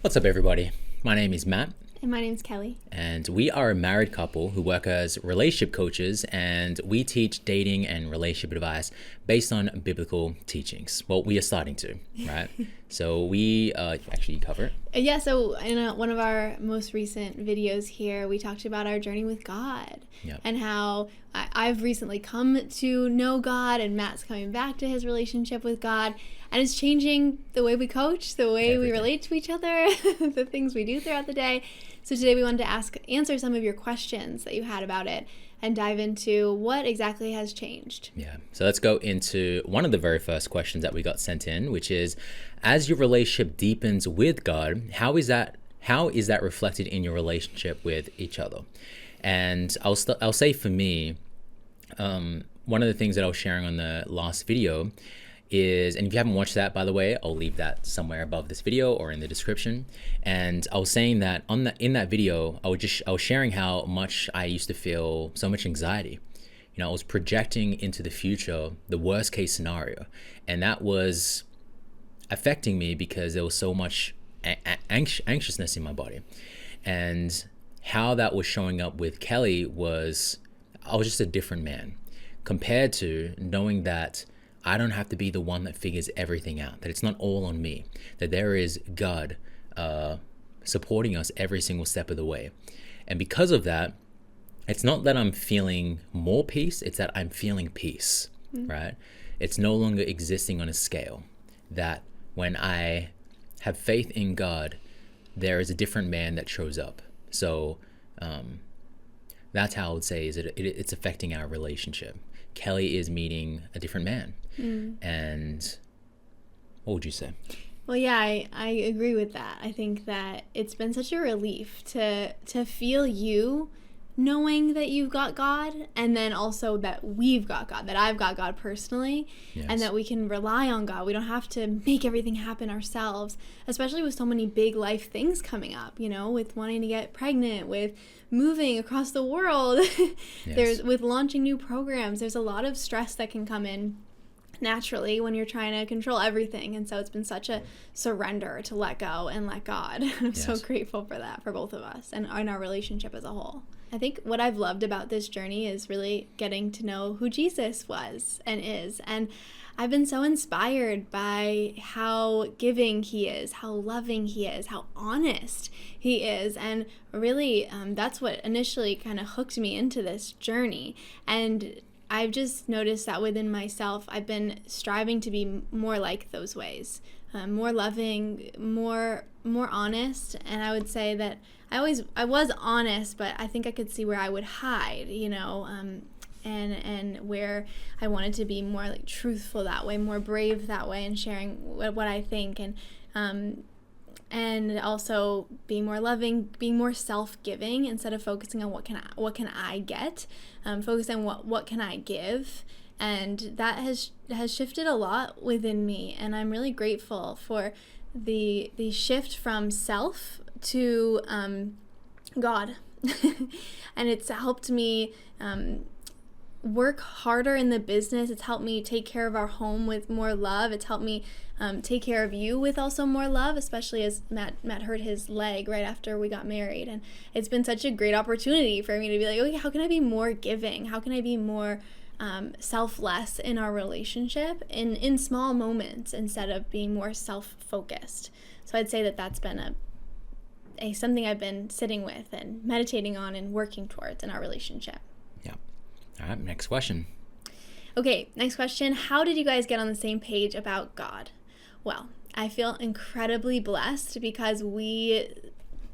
What's up, everybody? My name is Matt, And my name's Kelly. and we are a married couple who work as relationship coaches, and we teach dating and relationship advice based on biblical teachings. Well, we are starting to, right? So we actually cover it. Yeah, so in one of our most recent videos here, we talked about our journey with God. Yep. And how I've recently come to know God, and Matt's coming back to his relationship with God. And it's changing the way we coach, the way we relate to each other, the things we do throughout the day. So today we wanted to answer some of your questions that you had about it and dive into what exactly has changed. Yeah. So let's go into one of the very first questions that we got sent in, which is, as your relationship deepens with God, how is that reflected in your relationship with each other? And I'll say for me, one of the things that I was sharing on the last video is, and if you haven't watched that, by the way, I'll leave that somewhere above this video or in the description. And I was saying that in that video, I was sharing how much I used to feel so much anxiety. You know, I was projecting into the future, the worst case scenario, and that was affecting me because there was so much anxiousness in my body. And how that was showing up with Kelly was, I was just a different man compared to knowing that I don't have to be the one that figures everything out, that it's not all on me, that there is God supporting us every single step of the way. And because of that, it's not that I'm feeling more peace, it's that I'm feeling peace, right? It's no longer existing on a scale. That when I have faith in God, there is a different man that shows up. So that's how I would say is it's affecting our relationship. Kelly is meeting a different man. And what would you say? Well, yeah, I agree with that. I think that it's been such a relief to feel you knowing that you've got God, and then also that we've got God, that I've got God personally, Yes. and that we can rely on God. We don't have to make everything happen ourselves, especially with so many big life things coming up, you know, with wanting to get pregnant, with moving across the world, Yes. with launching new programs. There's a lot of stress that can come in naturally when you're trying to control everything, and so it's been such a surrender to let go and let God. I'm so Yes. grateful for that for both of us and in our relationship as a whole. I think what I've loved about this journey is really getting to know who Jesus was and is, and I've been so inspired by how giving he is, how loving he is, how honest he is, and really that's what initially kind of hooked me into this journey. And I've just noticed that within myself, I've been striving to be more like those ways, more loving, more honest. And I would say that I was honest, but I think I could see where I would hide, you know, and where I wanted to be more like truthful that way, more brave that way, and sharing what I think, and also being more loving, being more self-giving instead of focusing on what can I get, focus on what can I give. And that has shifted a lot within me, and I'm really grateful for the shift from self to God. And it's helped me work harder in the business. It's helped me take care of our home with more love. It's helped me take care of you with also more love, especially as Matt hurt his leg right after we got married. And it's been such a great opportunity for me to be like, okay, how can I be more giving? How can I be more selfless in our relationship in small moments instead of being more self-focused? So I'd say that that's been something I've been sitting with and meditating on and working towards in our relationship. Yeah. All right, next question. Okay, next question. How did you guys get on the same page about God? Well, I feel incredibly blessed because we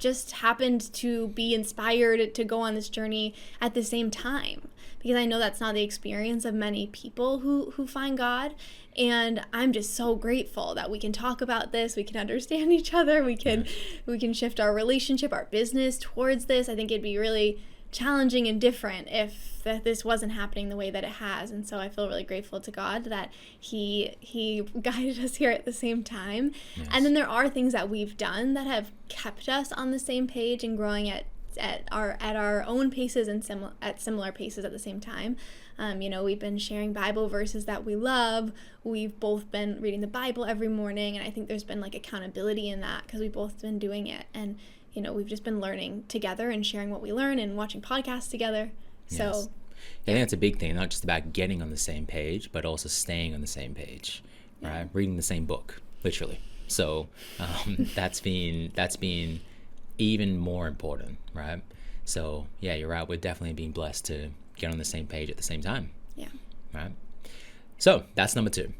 just happened to be inspired to go on this journey at the same time, because I know that's not the experience of many people who find God. And I'm just so grateful that we can talk about this, we can understand each other, we can shift our relationship, our business towards this. I think it'd be really challenging and different if this wasn't happening the way that it has. And so I feel really grateful to God that he guided us here at the same time. Yes. And then there are things that we've done that have kept us on the same page and growing at at our own paces and at similar paces at the same time. We've been sharing Bible verses that we love. We've both been reading the Bible every morning, and I think there's been like accountability in that because we've both been doing it. And we've just been learning together and sharing what we learn and watching podcasts together. So yes. I think that's a big thing, not just about getting on the same page, but also staying on the same page, right? Reading the same book, literally. So that's been even more important, right? So yeah, you're right. We're definitely being blessed to get on the same page at the same time. Yeah. Right. So that's number 2.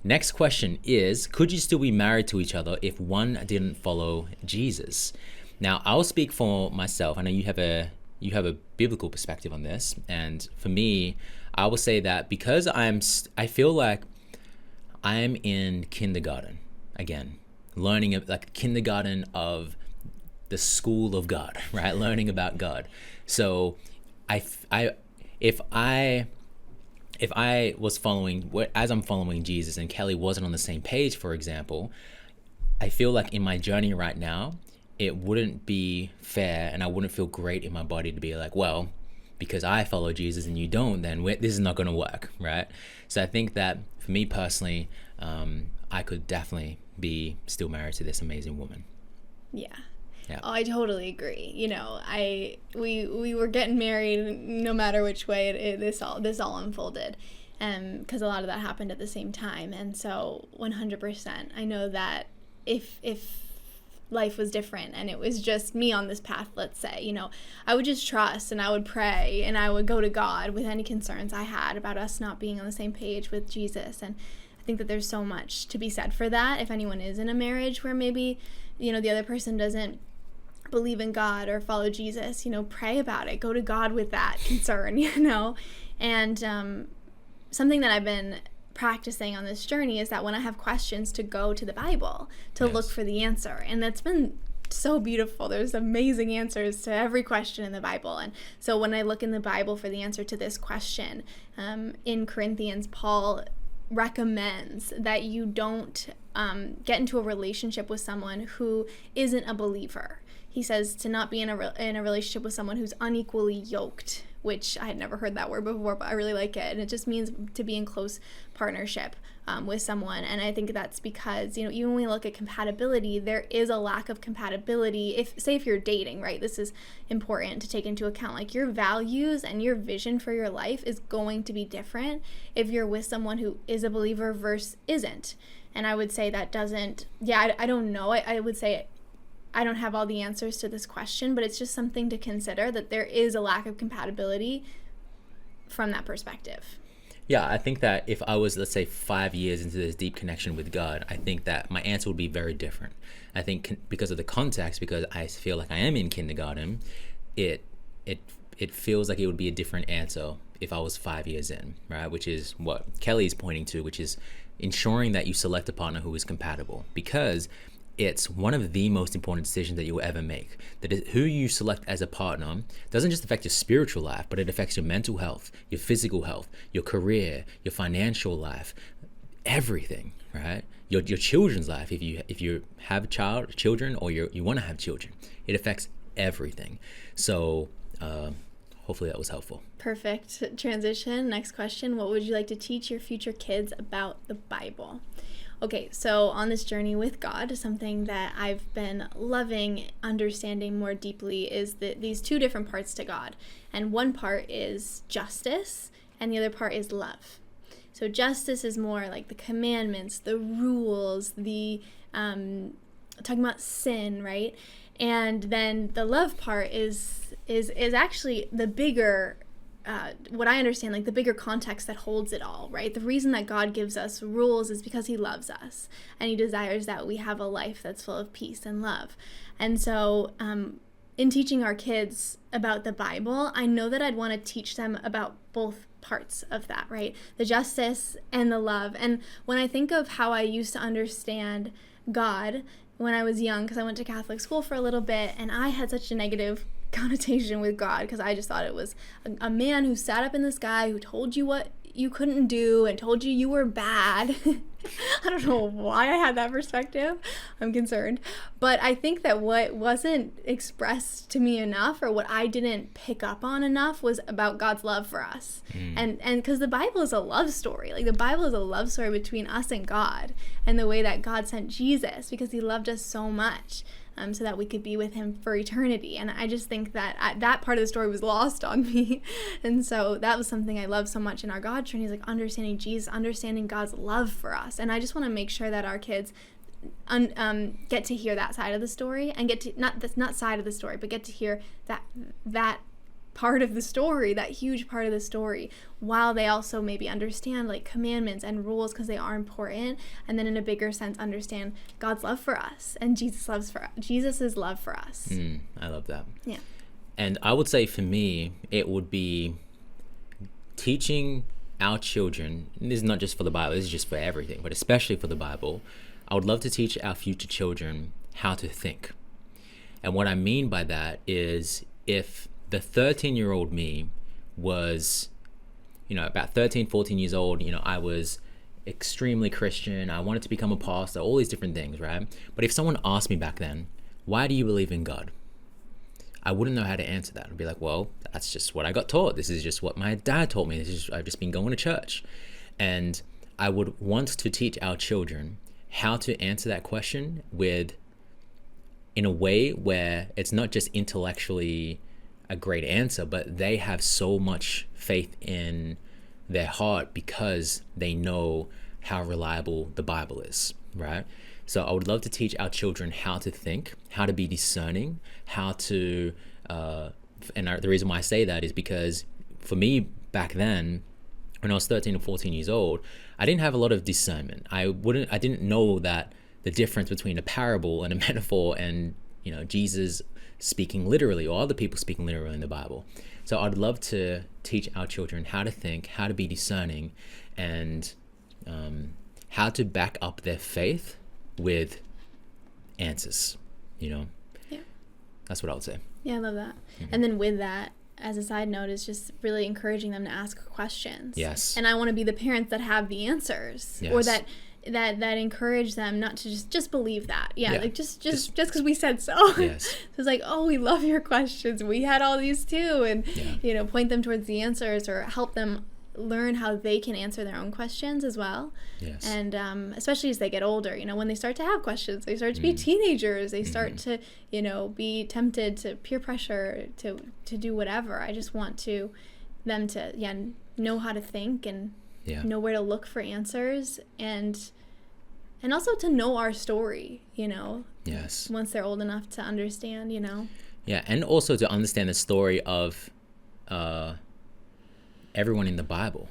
Next question is, could you still be married to each other if one didn't follow Jesus? Now, I'll speak for myself. I know you have a biblical perspective on this, and for me, I will say that because I feel like I'm in kindergarten again, learning like kindergarten of the school of God, right? Learning about God. So if I was as I'm following Jesus and Kelly wasn't on the same page, for example, I feel like in my journey right now, it wouldn't be fair and I wouldn't feel great in my body to be like, well, because I follow Jesus and you don't, then this is not going to work, right? So I think that for me personally, I could definitely be still married to this amazing woman. Yeah. Yeah. Oh, I totally agree. We were getting married no matter which way this all unfolded, because a lot of that happened at the same time. And so 100%, I know that if life was different and it was just me on this path, let's say, I would just trust and I would pray and I would go to God with any concerns I had about us not being on the same page with Jesus. And I think that there's so much to be said for that. If anyone is in a marriage where maybe, the other person doesn't believe in God or follow Jesus, pray about it. Go to God with that concern, And something that I've been practicing on this journey is that when I have questions, to go to the Bible to look for the answer. And that's been so beautiful. There's amazing answers to every question in the Bible. And so when I look in the Bible for the answer to this question, in Corinthians, Paul recommends that you don't get into a relationship with someone who isn't a believer. He says to not be in a relationship with someone who's unequally yoked, which I had never heard that word before, but I really like it. And it just means to be in close partnership with someone. And I think that's because, even when we look at compatibility, there is a lack of compatibility. If you're dating, right, this is important to take into account. Like your values and your vision for your life is going to be different if you're with someone who is a believer versus isn't. And I would say that I don't know. I would say I don't have all the answers to this question, but it's just something to consider, that there is a lack of compatibility from that perspective. Yeah, I think that if I was, let's say, 5 years into this deep connection with God, I think that my answer would be very different. I think because of the context, because I feel like I am in kindergarten, it feels like it would be a different answer if I was 5 years in, right? Which is what Kelly's pointing to, which is ensuring that you select a partner who is compatible, because it's one of the most important decisions that you will ever make. That who you select as a partner doesn't just affect your spiritual life, but it affects your mental health, your physical health, your career, your financial life, everything, right? Your children's life, if you have children or you want to have children, it affects everything. So hopefully that was helpful. Perfect transition. Next question. What would you like to teach your future kids about the Bible? Okay, so on this journey with God, something that I've been loving understanding more deeply is these two different parts to God. And one part is justice, and the other part is love. So justice is more like the commandments, the rules, the talking about sin, right? And then the love part is actually the bigger what I understand, like the bigger context that holds it all, right? The reason that God gives us rules is because he loves us and he desires that we have a life that's full of peace and love. And so in teaching our kids about the Bible, I know that I'd want to teach them about both parts of that, right? The justice and the love. And when I think of how I used to understand God when I was young, because I went to Catholic school for a little bit, and I had such a negative connotation with God because I just thought it was a man who sat up in the sky who told you what you couldn't do and told you were bad. I don't know why I had that perspective. I'm concerned. But I think that what wasn't expressed to me enough, or what I didn't pick up on enough, was about God's love for us. And because the Bible is a love story. Like, the Bible is a love story between us and God, and the way that God sent Jesus because he loved us so much. So that we could be with him for eternity. And I just think that that part of the story was lost on me. And so that was something I love so much in our God journey, is like understanding Jesus, understanding God's love for us. And I just want to make sure that our kids get to hear that side of the story, and get to, not side of the story, but get to hear that part of the story, that huge part of the story, while they also maybe understand like commandments and rules, because they are important, and then in a bigger sense understand God's love for us and Jesus's love for us. I love that. Yeah. And I would say for me, it would be teaching our children, and this is not just for the Bible, this is just for everything, but especially for the Bible. I would love to teach our future children how to think. And what I mean by that is, if the 13-year-old me was, about 13, 14 years old, I was extremely Christian. I wanted to become a pastor, all these different things, right? But if someone asked me back then, why do you believe in God? I wouldn't know how to answer that. I'd be like, well, that's just what I got taught. This is just what my dad taught me. I've just been going to church. And I would want to teach our children how to answer that question in a way where it's not just intellectually a great answer, but they have so much faith in their heart because they know how reliable the Bible is, right? So I would love to teach our children how to think, how to be discerning, how to, the reason why I say that is because for me back then, when I was 13 or 14 years old, I didn't have a lot of discernment. I didn't know that the difference between a parable and a metaphor and, Jesus speaking literally, or other people speaking literally in the Bible. So I'd love to teach our children how to think, how to be discerning, and how to back up their faith with answers. Yeah. That's what I would say. Yeah, I love that. And then with that, as a side note, is just really encouraging them to ask questions. Yes. And I want to be the parents that have the answers, or that encourage them not to just believe that. Like just because we said so. Yes. So it's like, oh, we love your questions. We had all these too, and point them towards the answers, or help them learn how they can answer their own questions as well. Yes. And especially as they get older, when they start to have questions, they start to be teenagers, they start to, be tempted to peer pressure to do whatever. I just want them to know how to think and know where to look for answers, and also to know our story, Yes. once they're old enough to understand, Yeah, and also to understand the story of everyone in the Bible.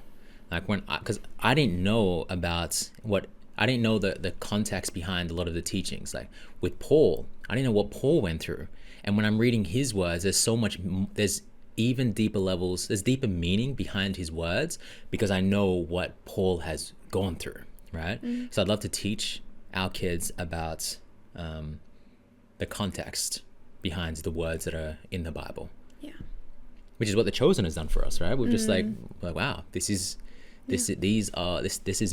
Like because I didn't know the context behind a lot of the teachings. Like with Paul, I didn't know what Paul went through. And when I'm reading his words, there's even deeper levels, there's deeper meaning behind his words, because I know what Paul has gone through, right? So I'd love to teach our kids about the context behind the words that are in the Bible. Yeah. Which is what The Chosen has done for us, right? We're just like, wow, this is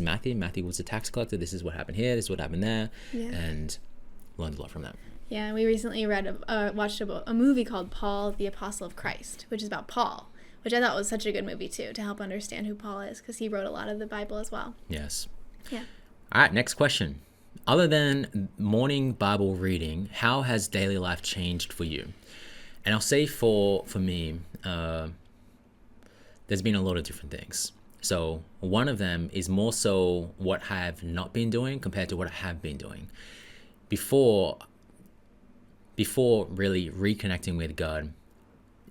Matthew. Matthew was a tax collector. This is what happened here. This is what happened there, and learned a lot from that. Yeah, we recently watched a movie called Paul, the Apostle of Christ, which is about Paul, which I thought was such a good movie too, to help understand who Paul is, because he wrote a lot of the Bible as well. Yes. Yeah. All right, next question. Other than morning Bible reading, how has daily life changed for you? And I'll say for me, there's been a lot of different things. So one of them is more so what I have not been doing compared to what I have been doing. Before really reconnecting with God,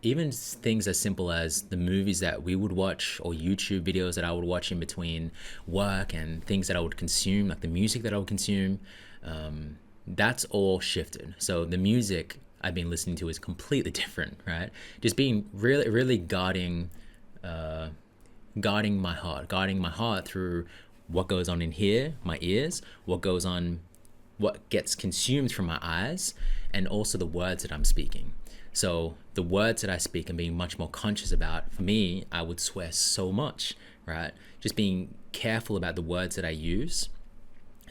even things as simple as the movies that we would watch, or YouTube videos that I would watch in between work, and things that I would consume, like the music that I would consume, that's all shifted. So the music I've been listening to is completely different, right? Just being really, really guarding my heart through what goes on in here, my ears, what gets consumed from my eyes, and also the words that I'm speaking. So the words that I speak and being much more conscious about, for me, I would swear so much, right? Just being careful about the words that I use,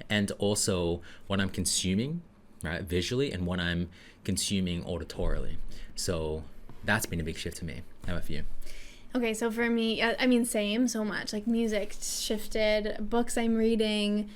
and also what I'm consuming, right, visually, and what I'm consuming auditorily. So that's been a big shift to me. How about for you? Okay, so for me, I mean, same, so much. Like music shifted, books I'm reading,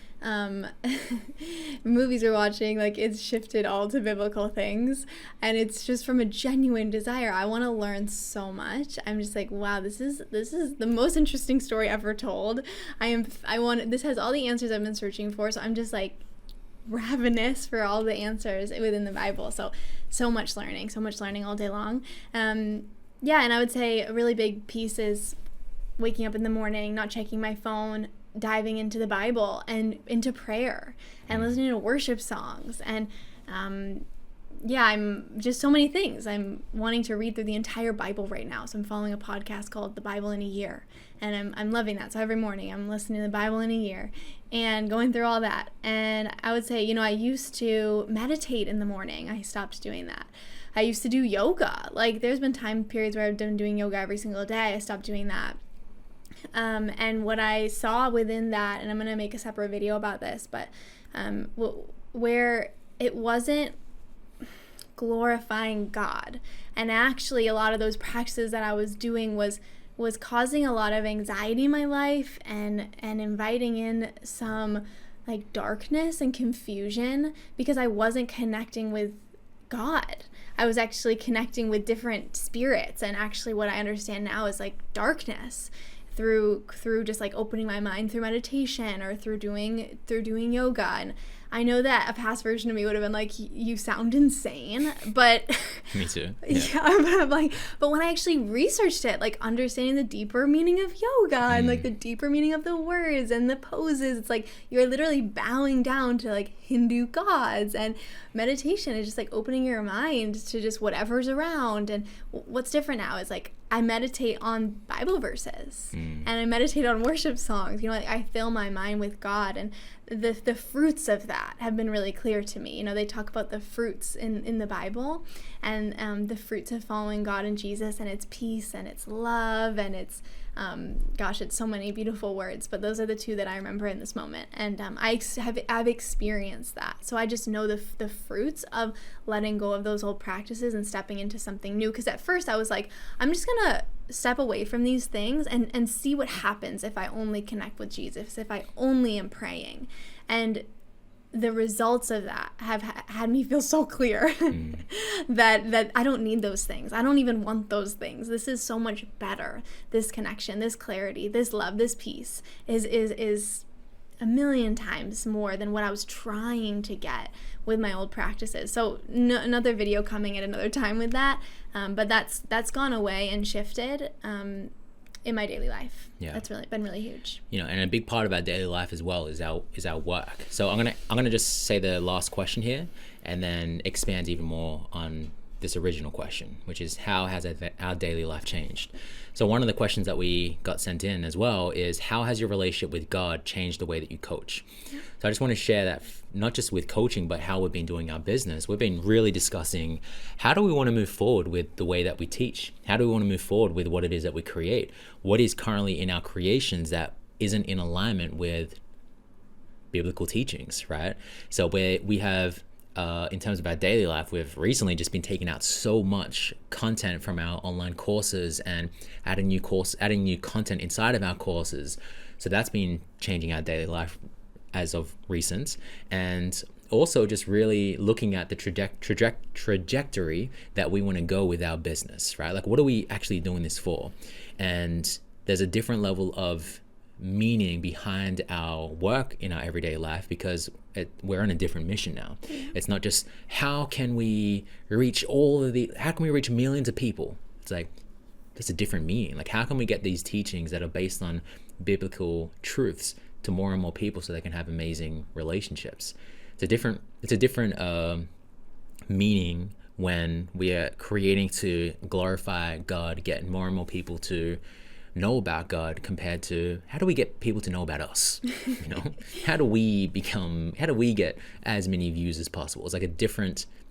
movies we're watching, like it's shifted all to biblical things. And it's just from a genuine desire. I want to learn so much. I'm just like, wow, this is the most interesting story ever told. This has all the answers I've been searching for. So I'm just like ravenous for all the answers within the Bible. So much learning all day long. Yeah, and I would say a really big piece is waking up in the morning, not checking my phone, diving into the Bible and into prayer and listening to worship songs. And I'm just so many things. I'm wanting to read through the entire Bible right now. So I'm following a podcast called The Bible in a Year. And I'm loving that. So every morning I'm listening to the Bible in a year and going through all that. And I would say, I used to meditate in the morning. I stopped doing that. I used to do yoga. Like there's been time periods where I've been doing yoga every single day. I stopped doing that. And what I saw within that, and I'm going to make a separate video about this, but where it wasn't glorifying God. And actually a lot of those practices that I was doing was causing a lot of anxiety in my life and inviting in some like darkness and confusion because I wasn't connecting with God. I was actually connecting with different spirits, and actually what I understand now is like darkness through just like opening my mind through meditation or through doing yoga. And I know that a past version of me would have been like, you sound insane, but me too. Yeah, but when I actually researched it, like understanding the deeper meaning of yoga and like the deeper meaning of the words and the poses, it's like you're literally bowing down to like Hindu gods, and meditation is just like opening your mind to just whatever's around. And what's different now is like I meditate on Bible verses and I meditate on worship songs. Like I fill my mind with God, and the fruits of that have been really clear to me. They talk about the fruits in the Bible, and the fruits of following God and Jesus, and it's peace and it's love and it's it's so many beautiful words, but those are the two that I remember in this moment. And I've experienced that, so I just know the fruits of letting go of those old practices and stepping into something new. Because at first I was like, I'm just gonna step away from these things and see what happens if I only connect with Jesus, if I only am praying. And the results of that have had me feel so clear that I don't need those things. I don't even want those things. This is so much better. This connection, this clarity, this love, this peace is a million times more than what I was trying to get with my old practices. So another video coming at another time with that. But that's gone away and shifted in my daily life. Yeah, that's been really huge. And a big part of our daily life as well is our work. So I'm gonna just say the last question here, and then expand even more on this original question, which is how has our daily life changed? So one of the questions that we got sent in as well is, how has your relationship with God changed the way that you coach? So I just want to share that, not just with coaching, but how we've been doing our business. We've been really discussing, how do we want to move forward with the way that we teach? How do we want to move forward with what it is that we create? What is currently in our creations that isn't in alignment with biblical teachings, right? So we have, in terms of our daily life, we've recently just been taking out so much content from our online courses and adding new content inside of our courses. So that's been changing our daily life as of recent. And also just really looking at the trajectory that we want to go with our business, right? Like, what are we actually doing this for? And there's a different level of meaning behind our work in our everyday life, because we're on a different mission now. It's not just how can we reach millions of people. It's like, there's a different meaning. Like, how can we get these teachings that are based on biblical truths to more and more people so they can have amazing relationships? It's a different meaning when we are creating to glorify God, get more and more people to know about God, compared to how do we get people to know about us? How do we get as many views as possible? It's like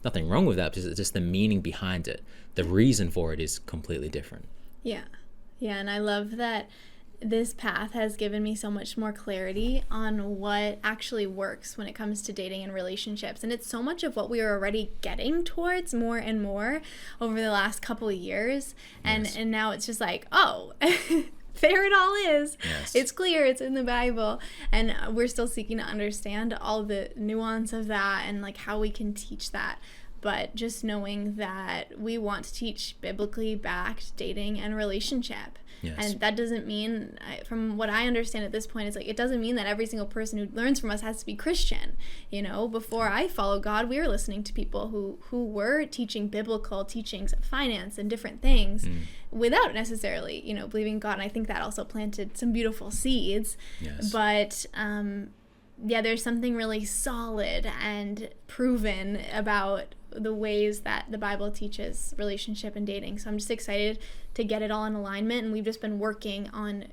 nothing wrong with that, because it's just the meaning behind it. The reason for it is completely different. Yeah. And I love that this path has given me so much more clarity on what actually works when it comes to dating and relationships. And it's so much of what we are already getting towards more and more over the last couple of years. And Yes. and now it's just like, oh, there it all is. Yes. It's clear, it's in the Bible. And we're still seeking to understand all the nuance of that and like how we can teach that. But just knowing that we want to teach biblically backed dating and relationship. Yes. And that doesn't mean, from what I understand at this point, it's like, it doesn't mean that every single person who learns from us has to be Christian. You know, before I followed God, we were listening to people who were teaching biblical teachings of finance and different things without necessarily, you know, believing God. And I think that also planted some beautiful seeds. Yes. But, yeah, there's something really solid and proven about the ways that the Bible teaches relationship and dating. So I'm just excited to get it all in alignment. And we've just been working on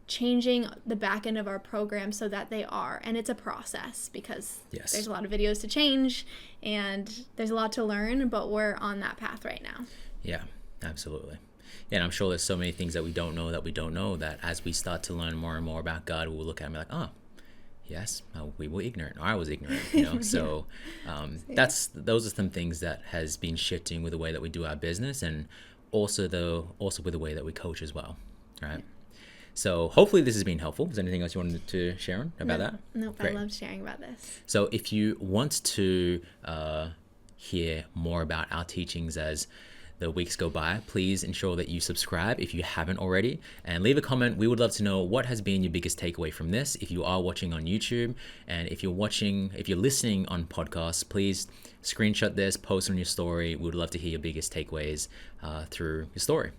changing the back end of our program so that they are. And it's a process because Yes. there's a lot of videos to change and there's a lot to learn, but we're on that path right now. Yeah, absolutely. Yeah, and I'm sure there's so many things that we don't know that as we start to learn more and more about God, we'll look at it and be like, oh, yes, we were ignorant, or I was ignorant, you know. So those are some things that has been shifting with the way that we do our business, and also with the way that we coach as well, right? Yeah. So hopefully this has been helpful. Is there anything else you wanted to share on about that? Nope, Great. I love sharing about this. So if you want to hear more about our teachings as the weeks go by, please ensure that you subscribe if you haven't already, and leave a comment. We would love to know what has been your biggest takeaway from this. If you are watching on YouTube, and if you're listening on podcasts, please screenshot this, post on your story. We would love to hear your biggest takeaways through your story.